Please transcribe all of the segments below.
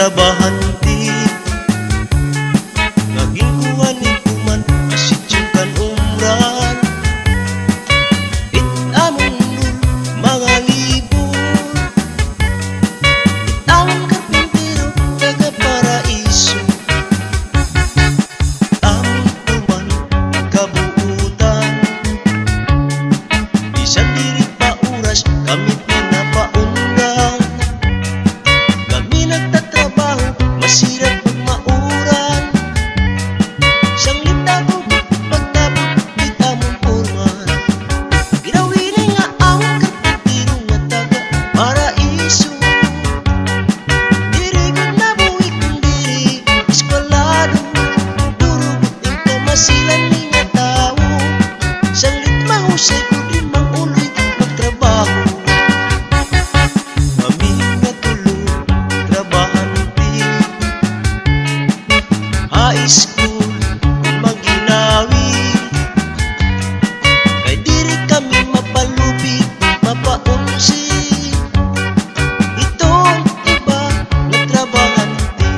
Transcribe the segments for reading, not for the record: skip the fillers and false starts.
trabahante. Naging kuhanin ko man kasitsyon kan umran. It among nun mga libon. It among karpintero taga paraiso. Among tuman kabuutan. Bisan diri pa oras kami pinapaundang. Kami nagtatrabaho masirap mauran. Siyang lindago pagtabot kita mong porman. Ginawin nga ang karpintero nga taga paraiso. Diri ko nabuhi kung diri eskwalado. Durugot ang kamasilan ni nga tao. Siyang litmahusay ko di mang uloy magtrabaho. Kami nga tulo trabahante. High school maginawi. Kay diri kami mapalupig mapaunsi. Itong iba na trabahante.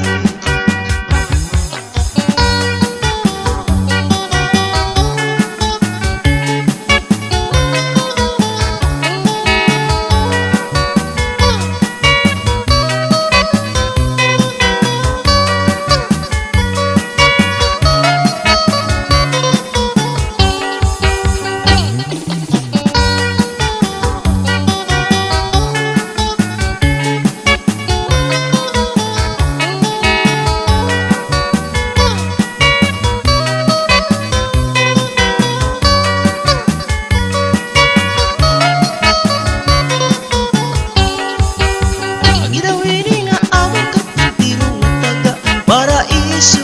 Ginawin nga ang karpintero nga taga paraiso.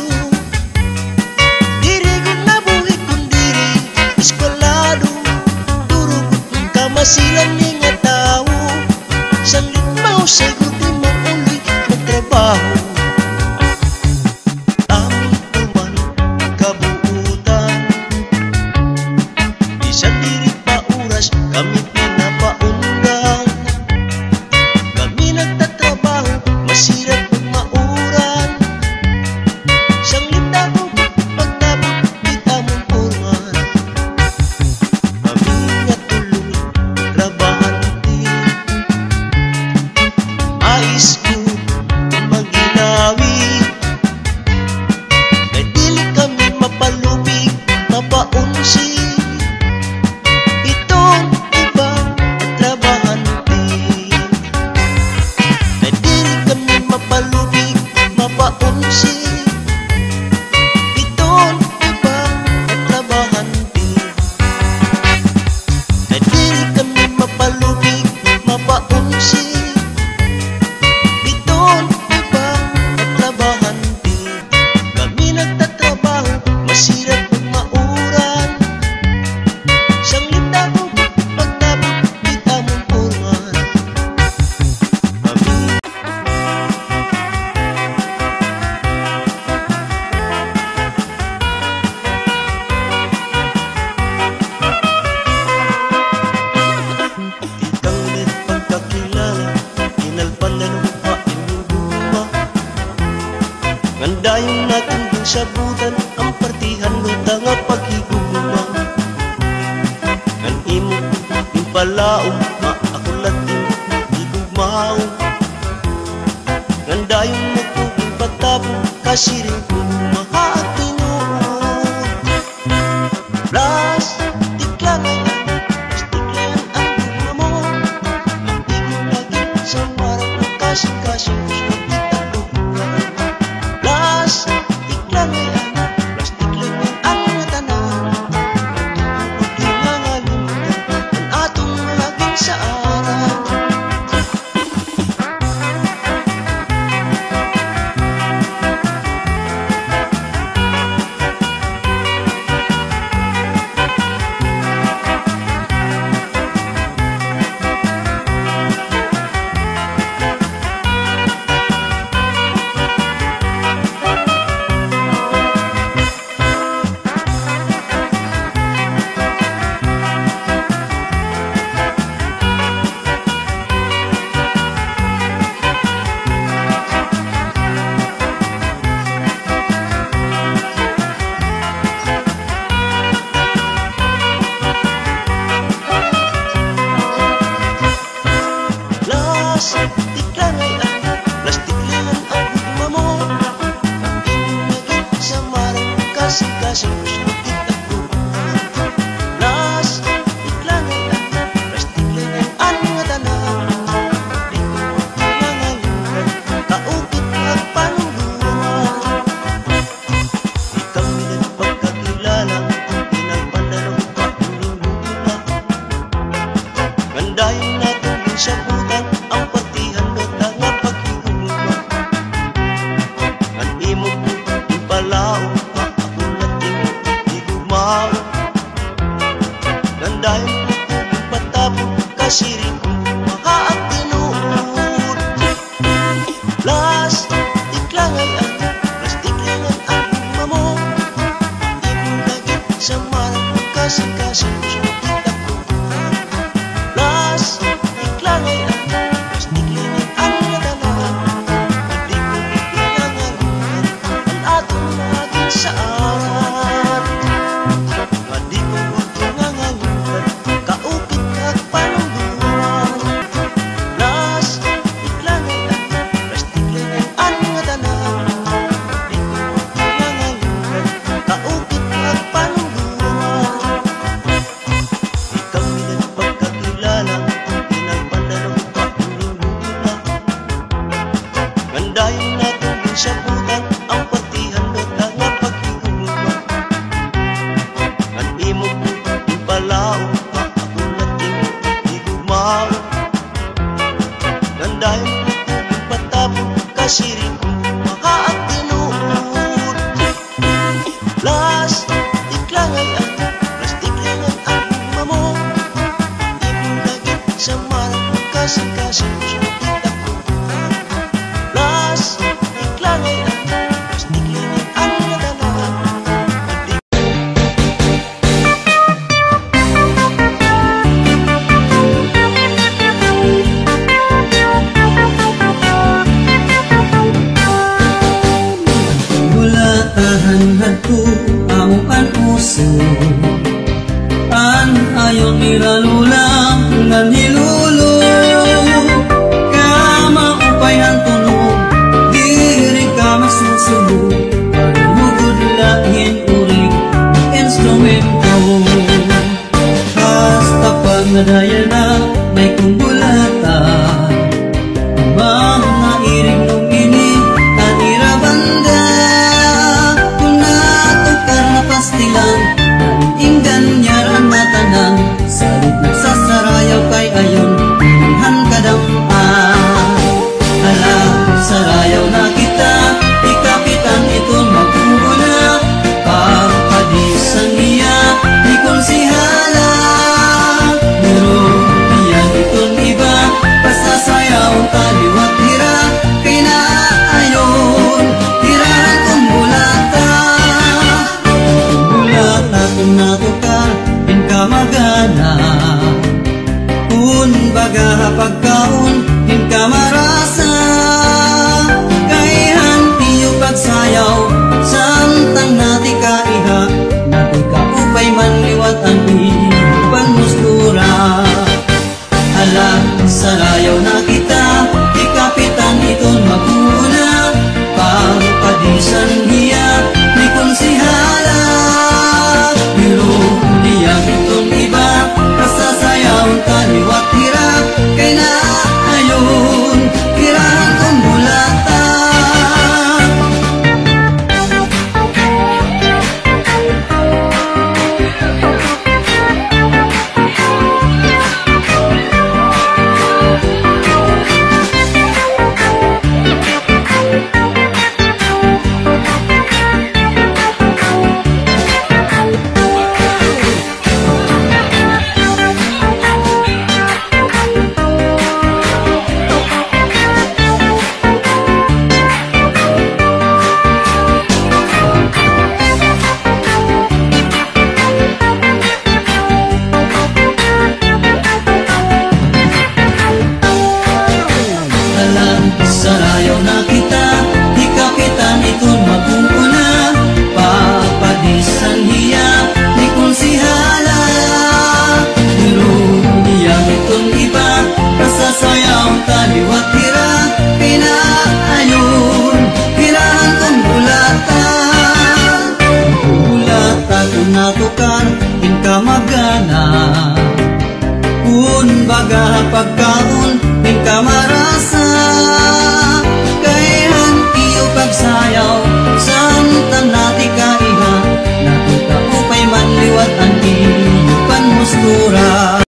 Diri ko nabuhi kung diri eskwalado. Durugot ang kamasilan ni nga tao. Siyang litmahusay ko di mauloy magtrabaho. Among tuman kabuutan. Bisan diri pa oras kami pinapaundang. Kami nagtatrabaho masirap mauran. Siyang lindago pagtabot kita mong porman. Kami nga tuloy trabahante. High school maginawi. Kay dili kami mapalupig mapaunsi. Itong iba na trabahante. Kay diri kami mapalupig mapaunsi. Itong iba na trabahante. Kay diri kami mapalupig mapaunsi. Itong iba na trabahante. Kami nagtatrabaho masirap mauran. Siyang lindago pagtabot kita mong porman. Kami ikang ulit pagkakilala. Inalpan na lupa inuguma. Nganda yung natin yung sabutan. Ang partihan luta nga paghiguguma. Ngan imo yung palaong maakulat yung igugmao. Nganda yung nagtuging patapong kasiring kumahatinuod. Plastik lang ang gugma mo. Ang tigong laging sa marang ng kasing-kasing gusto kita lubukan. Plastik lang ang natanan. Tungkol di nga ngalimutan ang atong laging sa aral. kasing sulit ako. Las iklangay ang plastiklingan ang mga tanan. Di ko pinangalunan, kaukit at panungguan. Di kami nagpagkakilala, pinagpandarong pakululuna. Gandahin natin din sa butan, ang patihan do't ang paghiulma. Ang imong buong palao, ako natin igumao. Gandahin mo yung patapon, kasirin kong mahaag tinuod. Las iklangay ang plastiklingan ang mamo. Imong lagit sa marang kasing-kasing sulit ako. Las iklangay ang plastiklingan ang nadalaan. Di ko pinangalunan ang atong mga ginsaan. Di ko pinangalunan, kaukit at panungguan. Las iklangay ang plastiklingan ang nadalaan. Di ko pinangalunan, kaukit at panungguan. Di kami nagpagkakilala, pinagpandarong pakululuna. Gandahin natin din sa butan, ang patihan do't ang paghiulma. Ang imong buong palao, ako natin igumao. Gandahin mo yung patapon, kasirin kong mahaag tinuod. Las iklangay ang plastiklingan ang mamo. Imong lagit sa marang kasing-kasing sulit ako. Las iklangay ang plastiklingan ang nadalaan. Bulatahan hadto amo an uso an ayon nilalulang nan hilulo kama upayan tunog diri ka masusubo pagmugod lahin uring instrumento hasta pag nadaya na may kumbulata mga iring lumini tanira banda pastilan inggan nyaran matanan salit na kamar